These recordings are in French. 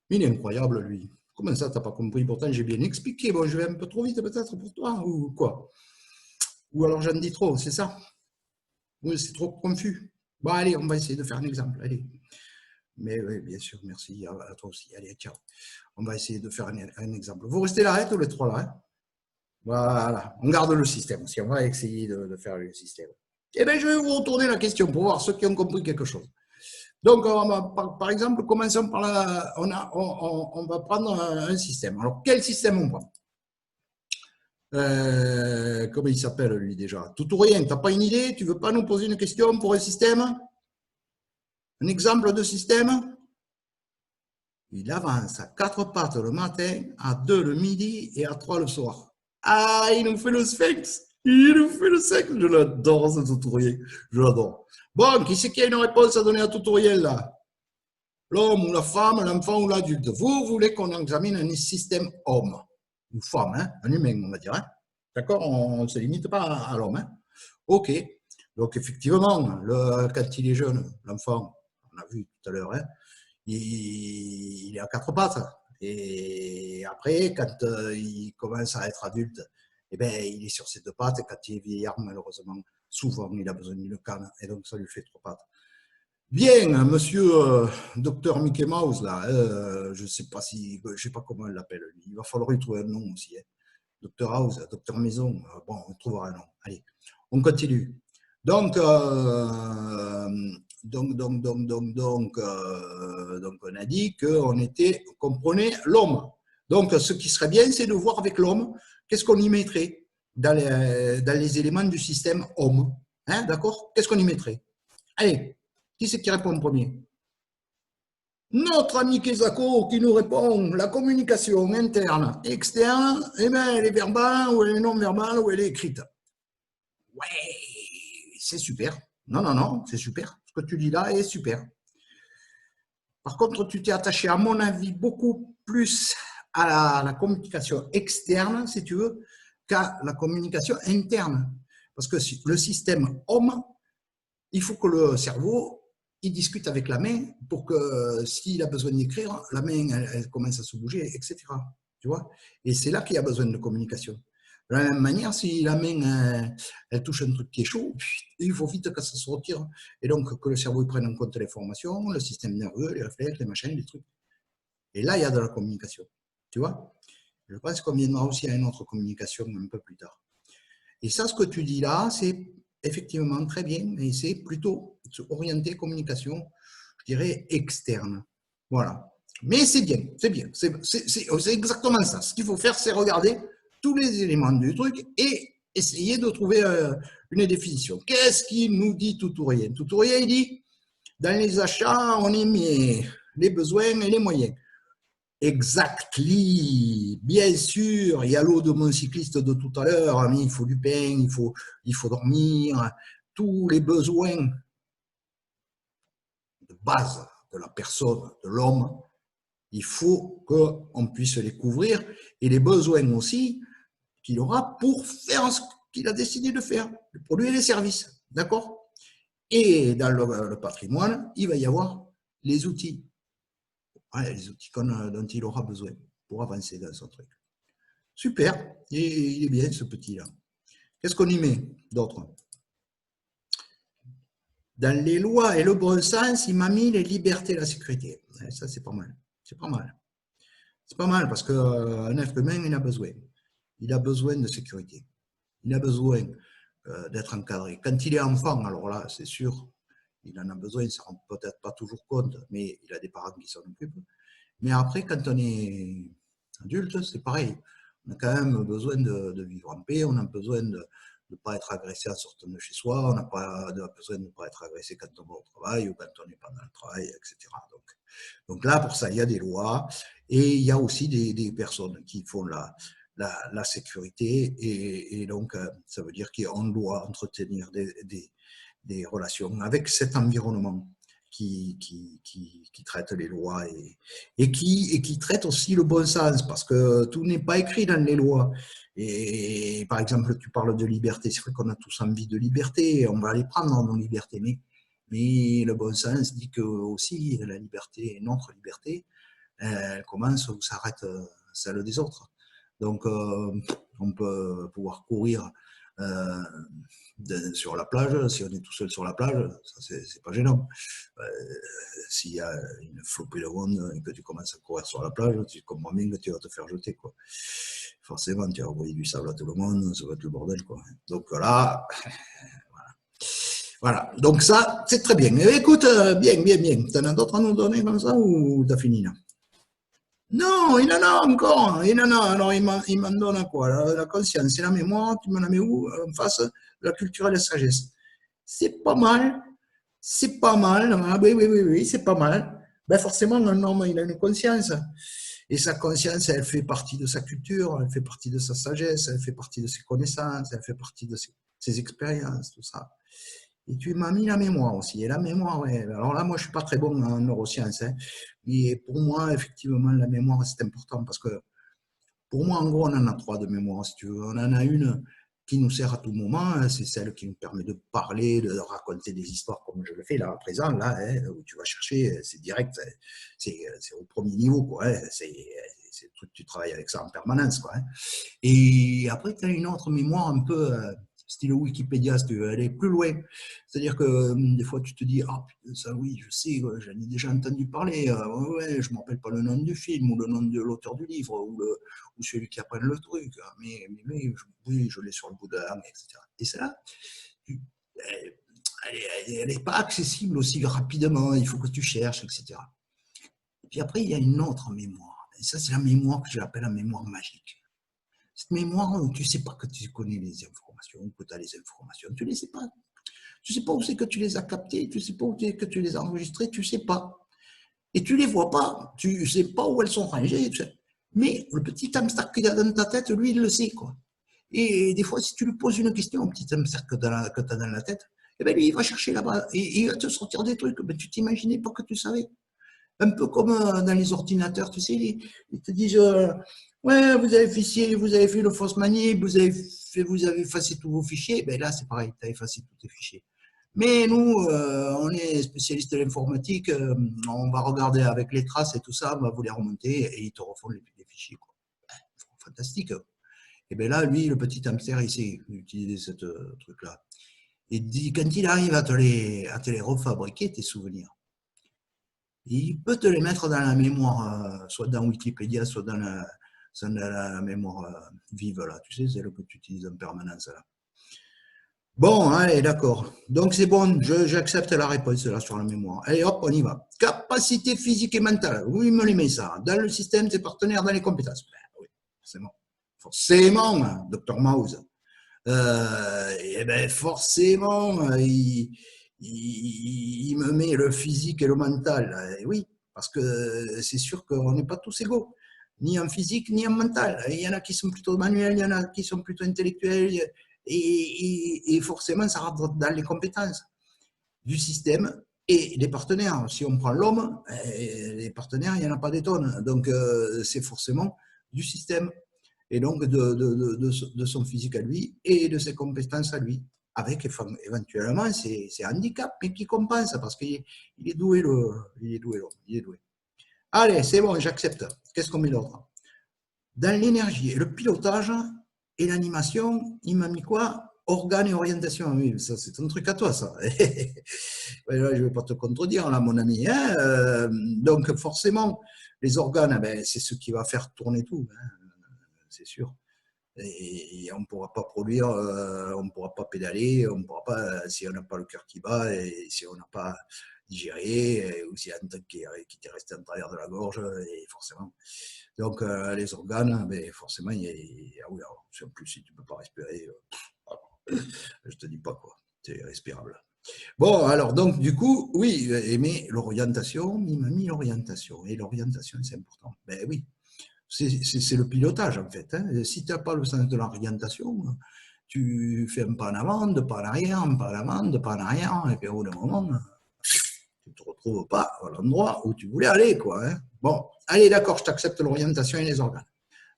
Il est incroyable, lui. Comment ça, t'as pas compris? Pourtant, j'ai bien expliqué. Bon, je vais un peu trop vite peut-être pour toi, ou quoi? Ou alors j'en dis trop, c'est ça? Oui, c'est trop confus. Bon, allez, on va essayer de faire un exemple. Allez. Mais oui, bien sûr, merci à toi aussi. Allez, ciao. On va essayer de faire un exemple. Vous restez là, tous les trois là. Hein. Voilà, on garde le système aussi. On va essayer de faire le système. Eh bien, je vais vous retourner la question pour voir ceux qui ont compris quelque chose. Donc, par exemple, commençons par la. On va prendre un système. Alors, quel système on prend? Comment il s'appelle lui déjà? Tout ou rien. Tu n'as pas une idée? Tu ne veux pas nous poser une question pour un système? Un exemple de système? Il avance à 4 pattes le matin, à 2 le midi et à 3 le soir. Ah, il nous fait le sphinx. Il nous fait le sphinx. Je l'adore, ce tutoriel. Je l'adore. Bon, qui c'est qui a une réponse à donner à tutoriel là? L'homme ou la femme, l'enfant ou l'adulte. Vous voulez qu'on examine un système homme ou femme, hein? Un humain, on va dire. Hein? D'accord? On ne se limite pas à l'homme. Hein? OK. Donc, effectivement, quand il est jeune, l'enfant, on a vu tout à l'heure, hein, il est à 4 pattes. Et après, quand il commence à être adulte, eh ben, il est sur ses 2 pattes. Et quand il est vieillard, malheureusement, souvent, il a besoin d'une canne. Et donc, ça lui fait 3 pattes. Bien, monsieur docteur Mickey Mouse, là, je ne sais pas si, je sais pas comment il l'appelle, lui. Il va falloir lui trouver un nom aussi. Hein. Docteur House, docteur Maison, bon, on trouvera un nom. Allez, on continue. Donc, on a dit qu'on prenait l'homme. Donc, ce qui serait bien, c'est de voir avec l'homme, qu'est-ce qu'on y mettrait dans les éléments du système homme. Hein, d'accord? Qu'est-ce qu'on y mettrait? Allez, qui c'est qui répond en premier? Notre ami Kezako qui nous répond, la communication interne, externe, eh bien, elle est verbale ou elle est non verbale ou elle est écrite. Ouais, c'est super. Non, non, non, c'est super. Ce que tu dis là est super. Par contre, tu t'es attaché, à mon avis, beaucoup plus à la communication externe, si tu veux, qu'à la communication interne. Parce que le système homme, il faut que le cerveau, il discute avec la main pour que s'il a besoin d'écrire, la main, elle commence à se bouger, etc. Tu vois? Et c'est là qu'il y a besoin de communication. De la même manière, si la main, elle touche un truc qui est chaud, il faut vite que ça se retire. Et donc, que le cerveau prenne en compte l'information, le système nerveux, les réflexes, les machins, les trucs. Et là, il y a de la communication. Tu vois? Je pense qu'on viendra aussi à une autre communication un peu plus tard. Et ça, ce que tu dis là, c'est effectivement très bien, mais c'est plutôt orienté communication, je dirais, externe. Voilà. Mais c'est bien, c'est bien. C'est exactement ça. Ce qu'il faut faire, c'est regarder tous les éléments du truc et essayer de trouver une définition. Qu'est-ce qu'il nous dit Toutourien? Toutourien, il dit, dans les achats, on y met les besoins et les moyens. Exactly. Bien sûr, il y a l'eau de mon cycliste de tout à l'heure, mais il faut du pain, il faut dormir, tous les besoins de base de la personne, de l'homme, il faut qu'on puisse les couvrir et les besoins aussi qu'il aura pour faire ce qu'il a décidé de faire, les produits et les services. D'accord? Et dans le patrimoine, il va y avoir les outils. Ouais, les outils dont il aura besoin pour avancer dans son truc. Super, il est bien ce petit-là. Qu'est-ce qu'on y met d'autre? Dans les lois et le bon sens, il m'a mis les libertés et la sécurité. Ouais, ça, c'est pas mal. C'est pas mal. C'est pas mal parce qu'un être humain, il a besoin. Il a besoin de sécurité. Il a besoin d'être encadré. Quand il est enfant, alors là, c'est sûr, il en a besoin, il ne s'en rend peut-être pas toujours compte, mais il a des parents qui s'en occupent. Mais après, quand on est adulte, c'est pareil. On a quand même besoin de vivre en paix, on a besoin de ne pas être agressé en sortant de chez soi, on n'a pas besoin de ne pas être agressé quand on va au travail ou quand on n'est pas dans le travail, etc. Donc là, pour ça, il y a des lois et il y a aussi des personnes qui font la sécurité et donc ça veut dire qu'on doit entretenir des relations avec cet environnement qui traite les lois et qui traite aussi le bon sens, parce que tout n'est pas écrit dans les lois. Et par exemple, tu parles de liberté, c'est vrai qu'on a tous envie de liberté, on va les prendre nos libertés, mais le bon sens dit que aussi la liberté, notre liberté, elle commence où s'arrête celle des autres. Donc, on peut pouvoir courir sur la plage, si on est tout seul sur la plage, ça c'est pas gênant. S'il y a une flopée de monde et que tu commences à courir sur la plage, tu comprends bien que tu vas te faire jeter, quoi. Forcément, tu vas envoyer du sable à tout le monde, ça va être le bordel, quoi. Donc là, voilà. Donc ça, c'est très bien. Mais écoute, bien. T'en as d'autres à nous donner comme ça ou t'as fini là? Non, il en a encore. Il en a. Alors, il m'en donne quoi? La conscience et la mémoire, tu me la mets où? En face de la culture et la sagesse. C'est pas mal. C'est pas mal. Ah, oui, c'est pas mal. Ben forcément, un homme, il a une conscience. Et sa conscience, elle fait partie de sa culture, elle fait partie de sa sagesse, elle fait partie de ses connaissances, elle fait partie de ses expériences, tout ça. Et tu m'as mis la mémoire aussi. Et la mémoire, ouais. Alors là, moi, je ne suis pas très bon en neurosciences. Hein. Mais pour moi, effectivement, la mémoire, c'est important parce que pour moi, en gros, on en a trois de mémoire, si tu veux. On en a une qui nous sert à tout moment, c'est celle qui nous permet de parler, de raconter des histoires comme je le fais là, à présent, là, hein, où tu vas chercher, c'est direct, c'est au premier niveau, quoi. Hein, tu travailles avec ça en permanence, quoi. Hein. Et après, tu as une autre mémoire un peu style Wikipédia, si tu veux, elle est plus loin. C'est-à-dire que des fois, tu te dis, ah, putain, ça oui, je sais, j'en ai déjà entendu parler, ouais, je ne me rappelle pas le nom du film, ou le nom de l'auteur du livre, ou celui qui apprend le truc, mais oui, je l'ai sur le bout de la langue, etc. Et celle-là, elle n'est pas accessible aussi rapidement, il faut que tu cherches, etc. Et puis après, il y a une autre mémoire, et ça, c'est la mémoire que j'appelle la mémoire magique. Cette mémoire où tu ne sais pas que tu connais les informations, que tu as les informations, tu ne les sais pas. Tu ne sais pas où c'est que tu les as captées, tu ne sais pas où c'est que tu les as enregistrées, tu ne sais pas. Et tu ne les vois pas, tu ne sais pas où elles sont rangées. Mais le petit hamster qu'il y a dans ta tête, lui, il le sait, quoi. Et des fois, si tu lui poses une question au petit hamster que tu as dans la tête, eh bien, lui, il va chercher là-bas et il va te sortir des trucs que tu t'imaginais pas que tu savais. Un peu comme dans les ordinateurs, tu sais, ils te disent ouais, vous avez fait le fausse manip, vous avez effacé tous vos fichiers. Ben là, c'est pareil, tu as effacé tous tes fichiers. Mais nous, on est spécialistes de l'informatique, on va regarder avec les traces et tout ça, on va vous les remonter et ils te refont les fichiers. Quoi. Fantastique. Et bien là, lui, le petit hamster, il sait utiliser ce truc-là. Et quand il arrive à te les refabriquer, tes souvenirs, il peut te les mettre dans la mémoire, soit dans Wikipédia, soit dans la mémoire vive, là. Tu sais, celle que tu utilises en permanence, là. Bon, allez, d'accord. Donc, c'est bon, j'accepte la réponse, là, sur la mémoire. Allez, hop, on y va. Capacité physique et mentale. Où il me les met, ça? Dans le système, tes partenaires, dans les compétences. Ben, oui, forcément. Forcément, hein, Dr Mouse. Et ben, forcément, il me met le physique et le mental. Et oui, parce que c'est sûr qu'on n'est pas tous égaux, ni en physique, ni en mental. Il y en a qui sont plutôt manuels, il y en a qui sont plutôt intellectuels, et forcément, ça rentre dans les compétences du système et des partenaires. Si on prend l'homme, les partenaires, il n'y en a pas des tonnes. Donc, c'est forcément du système et donc de son physique à lui et de ses compétences à lui, avec éventuellement ses handicaps, mais qui compense parce qu'il est doué, il est doué. Allez, c'est bon, j'accepte. Qu'est-ce qu'on met d'autre? Dans l'énergie et le pilotage et l'animation, il m'a mis quoi? Organes et orientation. Oui, ça, c'est un truc à toi, ça. Je ne vais pas te contredire, là, mon ami. Hein, donc, forcément, les organes, ben, c'est ce qui va faire tourner tout. Hein, c'est sûr. Et on ne pourra pas produire, on ne pourra pas pédaler, on ne pourra pas, si on n'a pas le cœur qui bat, et si on n'a pas digéré, ou s'il y a un truc qui t'est resté en travers de la gorge, et forcément. Donc, les organes, ben, forcément, ah oui, alors, en plus, si tu ne peux pas respirer, je ne te dis pas quoi, c'est irrespirable. Bon, alors, donc, du coup, oui, mais l'orientation, il m'a mis l'orientation, et l'orientation, c'est important. Ben oui, c'est le pilotage, en fait. Hein. Si tu n'as pas le sens de l'orientation, tu fais un pas en avant, deux pas en arrière, un pas en avant, deux pas en arrière, et puis au bout d'un moment, tu ne te retrouves pas à l'endroit où tu voulais aller, quoi. Hein. Bon, allez, d'accord, je t'accepte l'orientation et les organes.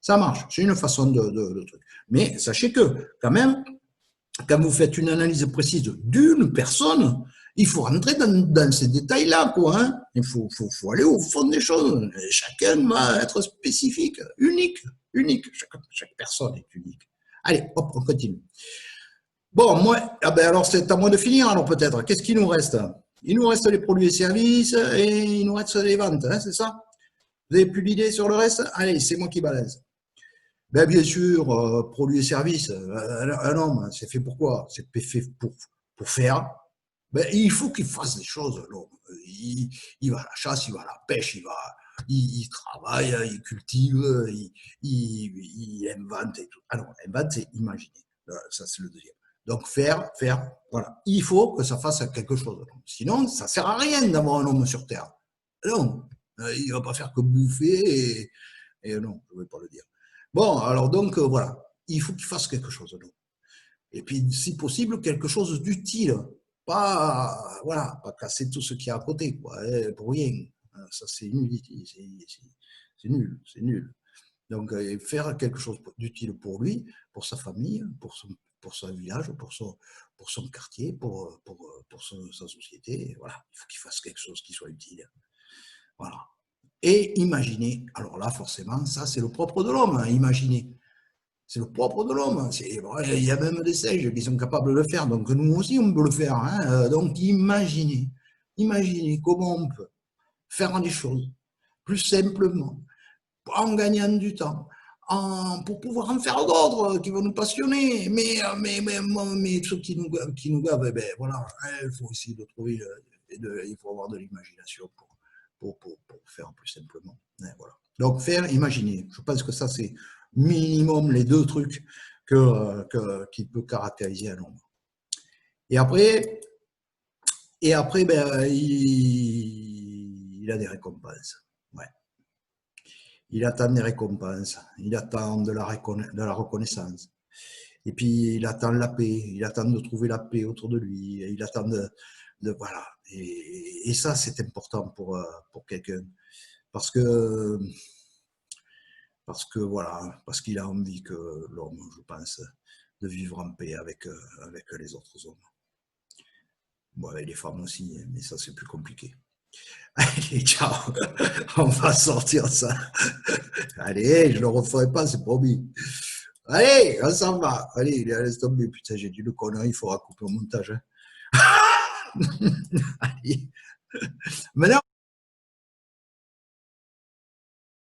Ça marche, c'est une façon de truc. Mais sachez que, quand même, quand vous faites une analyse précise d'une personne, Il faut rentrer dans ces détails-là, quoi. Hein. Il faut aller au fond des choses. Chacun va être spécifique, unique. Chaque personne est unique. Allez, hop, on continue. Bon, moi, ah ben alors c'est à moi de finir, alors peut-être. Qu'est-ce qu'il nous reste? Il nous reste les produits et services et il nous reste les ventes, hein, c'est ça? Vous n'avez plus d'idées sur le reste? Allez, c'est moi qui balance. Ben, bien sûr, produits et services, un homme, c'est fait pour quoi? C'est fait pour faire. Ben, il faut qu'il fasse des choses, l'homme. Il va à la chasse, il va à la pêche, il travaille, il cultive, il invente et tout. Alors, invente, c'est imaginer. Ça, c'est le deuxième. Donc, faire, voilà. Il faut que ça fasse quelque chose. Sinon, ça ne sert à rien d'avoir un homme sur Terre. Non, il ne va pas faire que bouffer et non, je ne vais pas le dire. Bon, alors donc, voilà. Il faut qu'il fasse quelque chose. Donc. Et puis, si possible, quelque chose d'utile. Pas, voilà, pas casser tout ce qu'il y a à côté, quoi, hein, pour rien. Ça, c'est inutile. C'est nul, c'est nul. Donc, faire quelque chose d'utile pour lui, pour sa famille, pour son village, pour son quartier, pour sa société. Voilà, il faut qu'il fasse quelque chose qui soit utile. Voilà. Et imaginer, alors là, forcément, ça, c'est le propre de l'homme, hein, imaginer. C'est le propre de l'homme. Il y a même des singes qui sont capables de le faire, donc nous aussi, on peut le faire. Hein. Donc, imaginez comment on peut faire des choses plus simplement, en gagnant du temps, pour pouvoir en faire d'autres qui vont nous passionner. Mais ceux qui nous gavent, eh ben, voilà, il faut essayer de trouver, il faut avoir de l'imagination pour faire plus simplement. Voilà. Donc, faire, imaginer. Je pense que ça, c'est minimum les deux trucs qui peut caractériser un homme. Et après ben, il a des récompenses. Ouais. Il attend des récompenses, il attend de la reconnaissance. Et puis, il attend la paix, il attend de trouver la paix autour de lui, il attend voilà. Et ça, c'est important pour quelqu'un. Parce que voilà, parce qu'il a envie que l'homme, je pense, de vivre en paix avec les autres hommes. Bon, avec les femmes aussi, mais ça, c'est plus compliqué. Allez, ciao, on va sortir ça. Allez, je ne le referai pas, c'est promis. Allez, on s'en va. Allez, laisse tomber. Putain, j'ai dit le connerie, il faudra couper au montage. Hein. Allez. Maintenant,